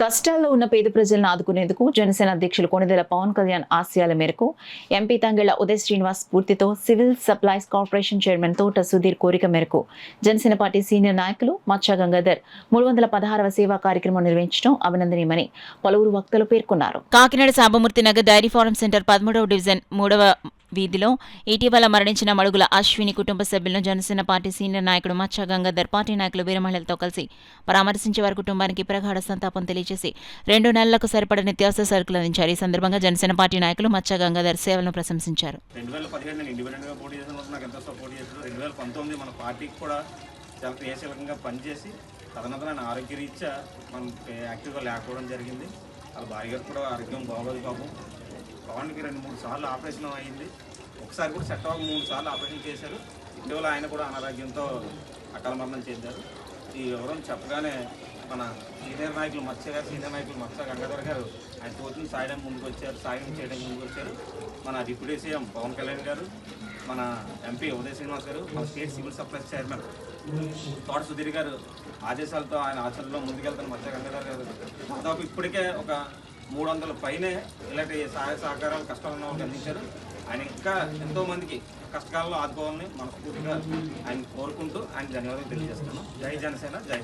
కష్టాల్లో ఉన్న పేద ప్రజలను ఆదుకునేందుకు జనసేన అధ్యక్షులు కొణిదెల పవన్ కళ్యాణ్ ఆశయాల మేరకు ఎంపీ తంగెళ్ల ఉదయ్ శ్రీనివాస్ స్ఫూర్తితో సివిల్ సప్లైస్ కార్పొరేషన్ చైర్మన్ తోట సుధీర్ కోరిక మేరకు జనసేన పార్టీ సీనియర్ నాయకులు మచ్చా గంగాధర్ 316వ సేవా కార్యక్రమం నిర్వహించడం అభినందనీయమని పలువురు వక్తలు పేర్కొన్నారు. Kakinada Sambamurthy Nagar dairy farm centre 13వ డివిజన్ 3వ వీధిలో ఇటీవల మరణించిన మడుగుల అశ్విని కుటుంబ సభ్యులను జనసేన పార్టీ సీనియర్ నాయకుడు మచ్చా గంగాధర్ పార్టీ నాయకులు వీరమహిళలతో కలిసి పరామర్శించే వారి కుటుంబానికి ప్రగాఢ సంతాపం తెలియజేసి 2 నెలలకు సరిపడ నిత్యావసర సరుకులు అందించారు. ఈ సందర్భంగా జనసేన పార్టీ నాయకులు మచ్చా గంగాధర్ సేవలను ప్రశంసించారు. 2017 ఇండిపెండెంట్గా పోటీ చేసిన నాకు ఎంతో సపోర్ట్ చేశారు. 2019 మన పార్టీకి కూడా చాలా క్రియాశీలకంగా పనిచేసి తదనంతరం ఆరోగ్యరీత్యా మనం యాక్టివ్గా లేకపోవడం జరిగింది. వాళ్ళ భార్య గారు కూడా ఆరోగ్యం బాగోదు పాపం. పవన్కి 2-3 సార్లు ఆపరేషన్ అయింది. ఒకసారి కూడా సెట్ అవ్వక 3 సార్లు ఆపరేషన్ చేశారు. ఇటీవల ఆయన కూడా అనారోగ్యంతో అకాల మరణం చెందారు. ఈ వివరం చెప్పగానే మన సీనియర్ నాయకులు మచ్చా గంగాధర్ గారు ఆయన తోచిన సాయం చేయడం ముందుకు వచ్చారు. మన డిప్యూటీ సీఎం పవన్ కళ్యాణ్ గారు, మన ఎంపీ ఉదయ్ శ్రీనివాస్ గారు, మన స్టేట్ సివిల్ సప్లైస్ చైర్మన్ తోట సుధీర్ గారు ఆదేశాలతో ఆయన ఆచరణలో ముందుకెళ్తున్న మచ్చా గంగాధర్ గారు దాదాపు ఇప్పటికే ఒక 300 పైనే ఇలాంటి సహాయ సహకారాలు కష్టాలు ఉన్న వాళ్ళకి అందించారు. ఆయన ఇంకా ఎంతోమందికి కష్టకాలంలో ఆదుకోవాలని మనస్ఫూర్తిగా ఆయన కోరుకుంటూ ఆయన ధన్యవాదాలు తెలియజేస్తున్నాను. జై జనసేన, జై